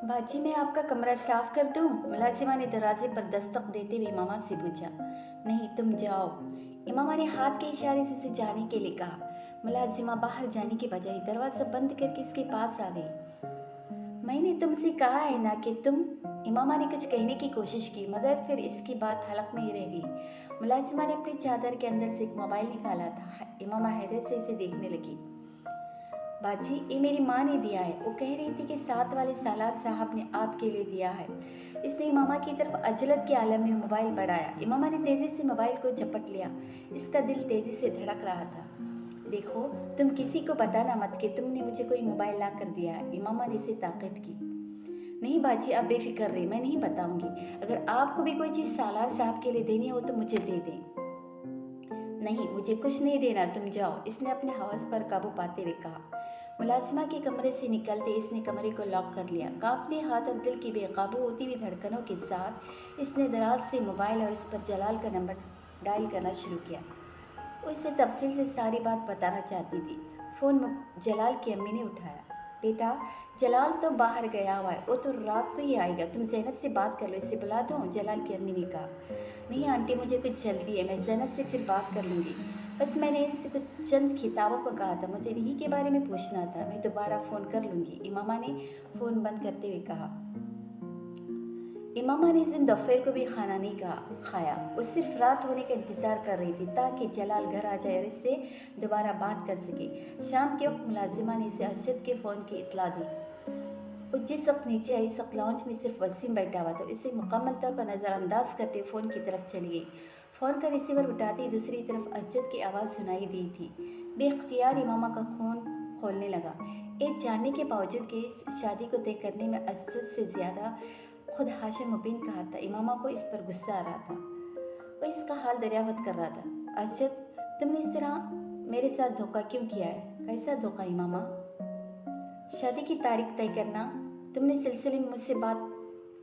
बाजी, मैं आपका कमरा साफ कर दूं? मुलाजिमा ने दरवाजे पर दस्तक देते हुए इमामा से पूछा। नहीं, तुम जाओ। इमामा ने हाथ के इशारे से उसे जाने के लिए कहा। मुलाजिमा बाहर जाने के बजाय दरवाज़ा बंद करके इसके पास आ गई। मैंने तुमसे कहा है ना कि तुम। इमामा ने कुछ कहने की कोशिश की, मगर फिर इसकी बात हलक में ही रह गई। मुलाजिमा ने अपनी चादर के अंदर से एक मोबाइल निकाला था। इमामा हैरत से इसे देखने लगी। बाजी, ये मेरी माँ ने दिया है। वो कह रही थी कि साथ वाले सालार साहब ने आपके लिए दिया है। इसने इमामा की तरफ अजलत के आलम में मोबाइल बढ़ाया। इमामा ने तेज़ी से मोबाइल को झपट लिया। इसका दिल तेज़ी से धड़क रहा था। देखो, तुम किसी को बताना मत कि तुमने मुझे कोई मोबाइल ला कर दिया है। इमामा ने इसे ताकीद की। नहीं बाजी, आप बेफिक्र रहे, मैं नहीं बताऊंगी। अगर आपको भी कोई चीज़ सालार साहब के लिए देनी हो तो मुझे दे दें। नहीं, मुझे कुछ नहीं देना, तुम जाओ, इसने अपने हवस पर काबू पाते हुए कहा। मुलाजिमा के कमरे से निकलते इसने कमरे को लॉक कर लिया। कांपते हाथ और दिल की बेकाबू होती हुई धड़कनों के साथ इसने दराज से मोबाइल और इस पर जलाल का नंबर डायल करना शुरू किया। वो इसे तफसील से सारी बात बताना चाहती थी। फ़ोन जलाल की अम्मी ने उठाया। बेटा, जलाल तो बाहर गया हुआ है, वो तो रात को ही आएगा, तुम ज़ैनब से बात कर लो, इसे बुला दो, जलाल की अम्मी ने कहा। नहीं आंटी, मुझे कुछ जल्दी है, मैं ज़ैनब से फिर बात कर लूँगी। बस मैंने इनसे कुछ चंद खिताबों को कहा था, मुझे इन्हीं के बारे में पूछना था, मैं दोबारा फ़ोन कर लूँगी, इमामा ने फ़ोन बंद करते हुए कहा। इमामा ने इस दिन दोपहर को भी खाना नहीं खाया। वो सिर्फ रात होने का इंतज़ार कर रही थी ताकि जलाल घर आ जाए और इससे दोबारा बात कर सके। शाम के वक्त मुलाजिमा ने इसे अरशद के फ़ोन की इतला दी। वो जिस वक्त नीचे आई, इस वक्त लॉन्च में सिर्फ वसीम बैठा हुआ था। इसे मुकम्मल तौर पर नज़रअंदाज करते फ़ोन की तरफ चली गई। फ़ोन का रिसीवर उठाते ही दूसरी तरफ अरशद की आवाज़ सुनाई दी थी। बेख्तियार इमामा का खून खोलने लगा। ये जानने के बावजूद कि इस शादी को तय करने में अरशद से ज़्यादा खुद हाशिम मुबीन का हाथ था, इमामा को इस पर गुस्सा आ रहा था। वो इसका हाल दरियाफ्त कर रहा था। अरशद, तुमने इस तरह मेरे साथ धोखा क्यों किया है? कैसा धोखा इमामा? शादी की तारीख तय करना, तुमने सिलसिले में मुझसे बात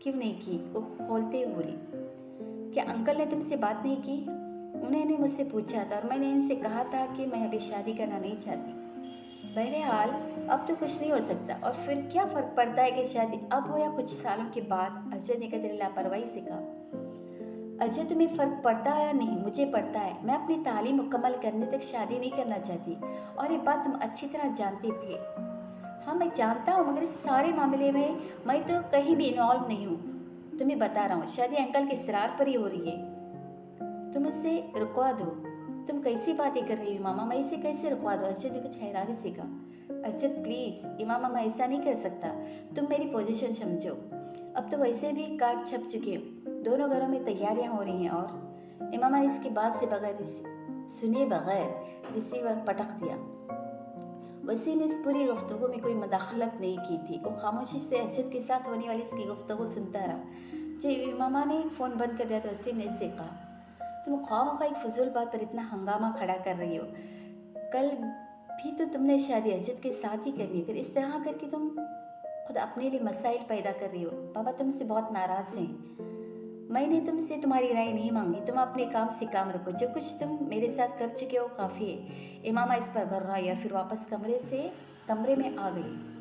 क्यों नहीं की? वो खोलते हुए बोली। क्या अंकल ने तुमसे बात नहीं की? उन्होंने मुझसे पूछा था और मैंने इनसे कहा था कि मैं अभी शादी करना नहीं चाहती। बहरहाल अब तो कुछ नहीं हो सकता, और फिर क्या फ़र्क पड़ता है कि शादी अब हो या कुछ सालों के बाद? अजय ने कदर लापरवाही से कहा। अजय, तुम्हें फ़र्क पड़ता है या नहीं? मुझे पड़ता है। मैं अपनी तालीम मुकम्मल करने तक शादी नहीं करना चाहती, और ये बात तुम अच्छी तरह जानते थे। हाँ, मैं जानता हूँ, मगर इस सारे मामले में मैं तो कहीं भी इन्वॉल्व नहीं हूँ। तुम्हें बता रहा हूँ, शादी अंकल के इसरार पर ही हो रही है। तुम इसे रुकवा दो। तुम कैसी बातें कर रही हो मामा? मैं इसे कैसे रुकवा दूँ? अरशद ने कुछ हैरानी से कहा। अरशद प्लीज़, इमामा, मैं ऐसा नहीं कर सकता, तुम मेरी पोजीशन समझो। अब तो वैसे भी कार्ड छप चुके हैं, दोनों घरों में तैयारियां हो रही हैं। और इमामा ने इसकी बात से सुने बगैर रिसीवर पटक दिया। वसीम ने इस पूरी गुफ्तगू में कोई मदाखलत नहीं की थी। वो खामोशी से अरशद के साथ होने वाली इसकी गुफ्तगू सुनता रहा। जब इमामा ने फ़ोन बंद कर दिया तो वसीम ने इससे कहा, तुम खामखा एक फजूल बात पर इतना हंगामा खड़ा कर रही हो। कल भी तो तुमने शादी अजद के साथ ही करनी, फिर इस तरह करके तुम खुद अपने लिए मसाइल पैदा कर रही हो। पापा तुमसे बहुत नाराज़ हैं। मैंने तुमसे तुम्हारी राय नहीं मांगी, तुम अपने काम से काम रखो। जो कुछ तुम मेरे साथ कर चुके हो काफ़ी है। इमामा इस पर गर्राई और फिर वापस कमरे में आ गई।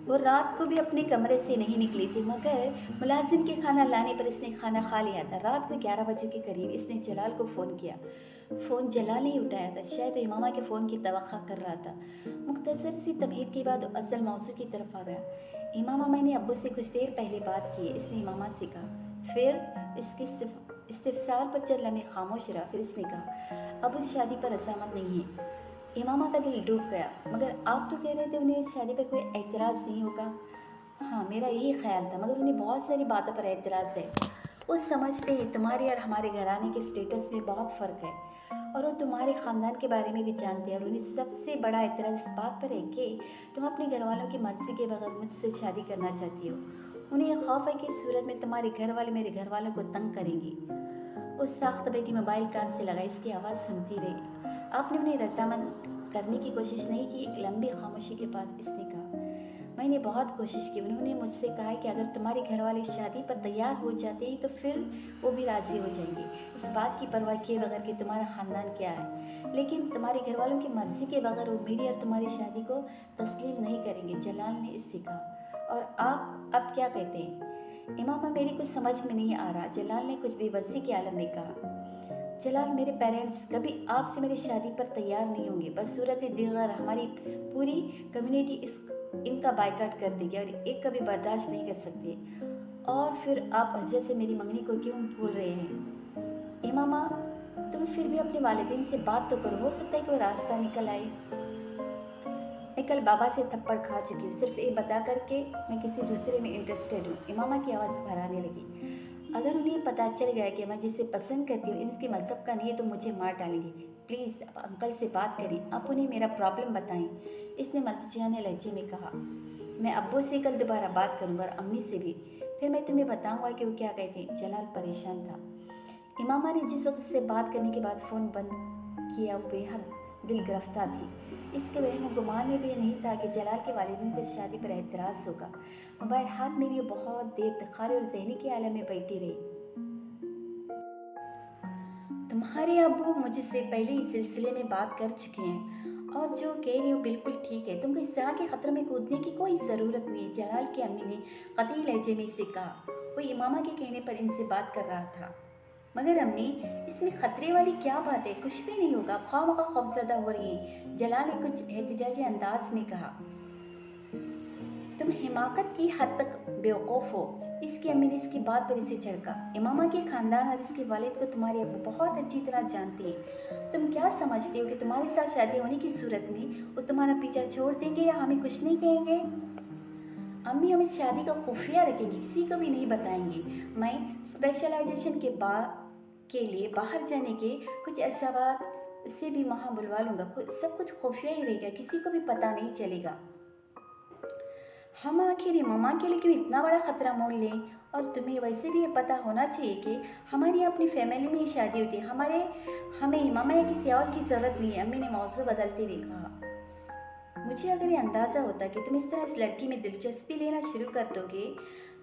वो रात को भी अपने कमरे से नहीं निकली थी, मगर मुलाजिम के खाना लाने पर इसने खाना खा लिया था। रात को 11 बजे के करीब इसने जलाल को फ़ोन किया। फ़ोन जलाल नहीं उठाया था, शायद इमामा के फ़ोन की तवक्का कर रहा था। मुख्तसर सी तमहीद के बाद असल मौजू की तरफ आ गया। इमामा, मैंने अब्बू से कुछ देर पहले बात की है, इसने इमामा से कहा। फिर इसके इस्तिफसार पर चंद लम्हे खामोश रहा। फिर इसने कहा, अब्बू शादी पर रजामंद नहीं है। इमामा का दिल डूब गया। मगर आप तो कह रहे थे उन्हें इस शादी पर कोई एतराज़ नहीं होगा। हाँ, मेरा यही ख्याल था, मगर उन्हें बहुत सारी बातों पर एतराज़ है। वो समझते हैं तुम्हारे और हमारे घराने के स्टेटस में बहुत फ़र्क है, और वो तुम्हारे ख़ानदान के बारे में भी जानते हैं। और उन्हें सबसे बड़ा एतराज़ इस बात पर है कि तुम अपने घर वालों की मर्ज़ी के बगैर मुझसे शादी करना चाहती हो। उन्हें यह खौफ है कि इस सूरत में तुम्हारे घर वाले मेरे घर वालों को तंग करेंगी। उस साख्त बेटी मोबाइल कान से लगा, इसकी आवाज़ सुनती रही। आपने उन्हें रजामंद करने की कोशिश नहीं की? एक लंबी खामोशी के बाद इसने कहा, मैंने बहुत कोशिश की। उन्होंने मुझसे कहा कि अगर तुम्हारे घर वाले शादी पर तैयार हो जाते हैं तो फिर वो भी राज़ी हो जाएंगे, इस बात की परवाह किए बगैर कि तुम्हारा ख़ानदान क्या है। लेकिन तुम्हारे घर वालों की मर्ज़ी के बगैर वो मेरी और तुम्हारी शादी को तस्लीम नहीं करेंगे, जलाल ने इससे कहा। और आप अब क्या कहते हैं? इमामा, मेरी कुछ समझ में नहीं आ रहा, जलाल ने कुछ बेबसी के आलम में कहा। जलाल, मेरे पेरेंट्स कभी आपसे मेरी शादी पर तैयार नहीं होंगे। बस सूरत दीगर हमारी पूरी कम्युनिटी इनका बायकॉट कर देगी और एक कभी बर्दाश्त नहीं कर सकते। और फिर आप हजरत से मेरी मंगनी को क्यों भूल रहे हैं? इमामा, तुम फिर भी अपने वालिदैन से बात तो करो, हो सकता है कोई रास्ता निकल आए। मैं कल बाबा से थप्पड़ खा चुकी हूँ, सिर्फ ये बता करके मैं किसी दूसरे में इंटरेस्टेड हूँ। इमामा की आवाज़ भराने लगी। अगर उन्हें पता चल गया कि मैं जिसे पसंद करती हूँ इसके मज़हब का नहीं है तो मुझे मार डालेंगे। प्लीज़ आप अंकल से बात करें, आप उन्हें मेरा प्रॉब्लम बताएं, इसने मलतचियाने लहजे में कहा। मैं अब्बू से कल दोबारा बात करूँगा और अम्मी से भी, फिर मैं तुम्हें बताऊँगा कि वो क्या कहते। जलाल परेशान था। इमामा ने जिस वक्त से बात करने के बाद फ़ोन बंद किया वो बेहद दिल गिरफ्तार थी। इसके वहम गुमान में भी नहीं था कि जलाल के वालिदैन को इस शादी पर एतराज़ होगा। मोबाइल हाथ में लिए बहुत देर तक खाली और जहनी के आलम में बैठी रही। तुम्हारे अब्बू मुझसे पहले इस सिलसिले में बात कर चुके हैं और जो कह रही हो बिल्कुल ठीक है। तुमको इस तरह के खतरे में कूदने की कोई ज़रूरत नहीं है, जलाल की अम्मी ने कतई लहजे में इसे कहा। वो इमामा के कहने पर इनसे बात कर रहा था। मगर अम्मी, इसमें खतरे वाली क्या बात है? कुछ भी नहीं होगा, खामखा खौफजदा हो रही है, जलाल ने कुछ एहतिजाजी अंदाज में कहा। तुम हिमाकत की हद तक बेवकूफ़ हो। इसकी अम्मी ने इसकी बात पर इसे झड़का। इमामा के खानदान और इसके वालिद को तुम्हारे अब्बू बहुत अच्छी तरह जानते हैं। तुम क्या समझते हो कि तुम्हारे साथ शादी होने की सूरत में वो तुम्हारा पीछा छोड़ देंगे या हमें कुछ नहीं कहेंगे? अम्मी, हम इस शादी का खुफिया रखेंगे, किसी को भी नहीं बताएंगे। मैं स्पेशलाइजेशन के लिए बाहर जाने के कुछ असबाब से भी वहाँ बुलवा लूँगा। सब कुछ खुफिया ही रहेगा, किसी को भी पता नहीं चलेगा। हम आखिर इमामा के लिए क्यों इतना बड़ा ख़तरा मोल लें? और तुम्हें वैसे भी ये पता होना चाहिए कि हमारी अपनी फैमिली में ही शादी होती है, हमें इमामा या किसी और की ज़रूरत नहीं है। अम्मी ने मौजू बदलते हुए कहा। मुझे अगर ये अंदाज़ा होता कि तुम इस तरह इस लड़की में दिलचस्पी लेना शुरू कर दोगे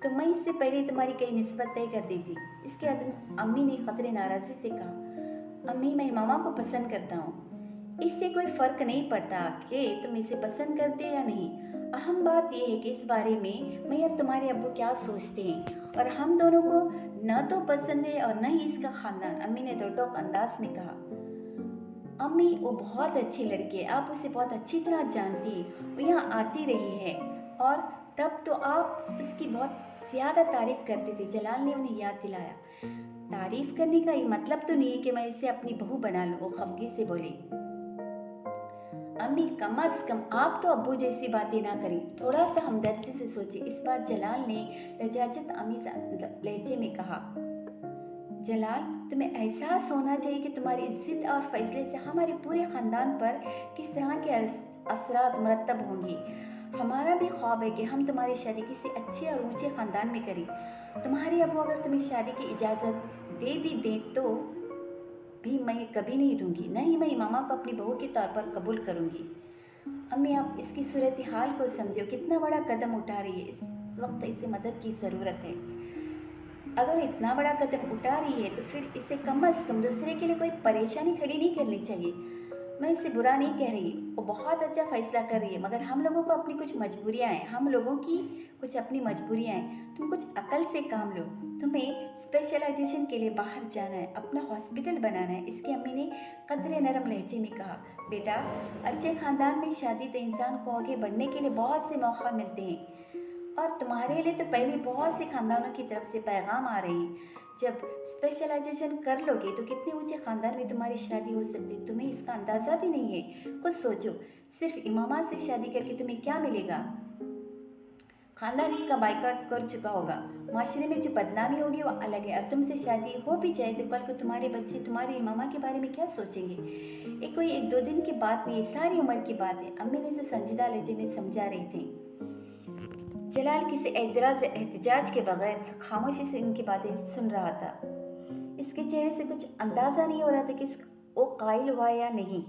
तो मैं इससे पहले तुम्हारी कई निस्बत तय कर देती। इसके बाद अम्मी ने खतरे नाराज़ी से कहा। अम्मी, मैं इमामा को पसंद करता हूँ, इससे कोई फ़र्क नहीं पड़ता कि तुम इसे पसंद करते या नहीं। अहम बात यह है कि इस बारे में मैं और तुम्हारे अब्बू क्या सोचते हैं और हम दोनों को न तो पसंद है और न ही इसका ख़ानदान। अम्मी ने दो टोक अंदाज में कहा। अम्मी, वो बहुत अच्छी लड़की है, आप उसे बहुत अच्छी तरह जानती हैं। वो यहाँ आती रही है और तब तो आप उसकी बहुत ज़्यादा तारीफ़ करते थे। जलाल ने उन्हें याद दिलाया। तारीफ़ करने का ये मतलब तो नहीं है कि मैं इसे अपनी बहू बना लूँ, वो खफगी से बोली। अम्मी, कम अज़ कम आप तो अब्बू जैसी बातें ना करें, थोड़ा सा हमदर्दी से सोचिए। इस बार जलाल ने लजाजत अमीज़ लहजे में कहा। जलाल, तुम्हें एहसास होना चाहिए कि तुम्हारी जिद और फैसले से हमारे पूरे ख़ानदान पर किस तरह के असरात मुरतब होंगे। हमारा भी ख्वाब है कि हम तुम्हारी शादी किसी अच्छे और ऊंचे ख़ानदान में करें। तुम्हारे अब्बू अगर तुम्हें शादी की इजाज़त दे भी दें तो भी मैं कभी नहीं दूंगी, न ही मैं इमामा को अपनी बहू के तौर पर कबूल करूंगी। अम्मी, आप इसकी सूरत हाल को समझो, कितना बड़ा कदम उठा रही है। इस वक्त इसे मदद की ज़रूरत है। अगर इतना बड़ा कदम उठा रही है तो फिर इसे कम अज़ कम दूसरे के लिए कोई परेशानी खड़ी नहीं करनी चाहिए। मैं इसे बुरा नहीं कह रही, वो बहुत अच्छा फ़ैसला कर रही है, मगर हम लोगों को अपनी कुछ मजबूरियाँ हैं, हम लोगों की कुछ अपनी मजबूरियाँ हैं। तुम कुछ अकल से काम लो। तुम्हें स्पेशलाइजेशन के लिए बाहर जाना है, अपना हॉस्पिटल बनाना है। इसकी अम्मी ने कदरे नरम लहजे में कहा। बेटा, अच्छे ख़ानदान में शादी तो इंसान को आगे बढ़ने के लिए बहुत से मौका मिलते हैं और तुम्हारे लिए तो पहले बहुत से ख़ानदानों की तरफ से पैगाम आ रहे हैं। जब स्पेशलाइजेशन कर लोगे तो कितने ऊंचे ख़ानदान में तुम्हारी शादी हो सकती है, तुम्हें इसका अंदाज़ा भी नहीं है। कुछ सोचो, सिर्फ इमामा से शादी करके तुम्हें क्या मिलेगा? ख़ानदान इसका बाइकआउट कर चुका होगा, माशरे में जो बदनामी होगी वो अलग है। और तुमसे शादी हो भी जाए तो कल को तुम्हारे बच्चे तुम्हारे इमामा के बारे में क्या सोचेंगे? ये कोई एक दो दिन की बात नहीं, सारी उम्र की बात है। अम्मी ने इसे संजीदा लहजे में समझा रही थी। जलाल किसी एहतजाज के बगैर खामोशी से इनकी बातें सुन रहा था। इसके चेहरे से कुछ अंदाज़ा नहीं हो रहा था कि वो कायल हुआ या नहीं।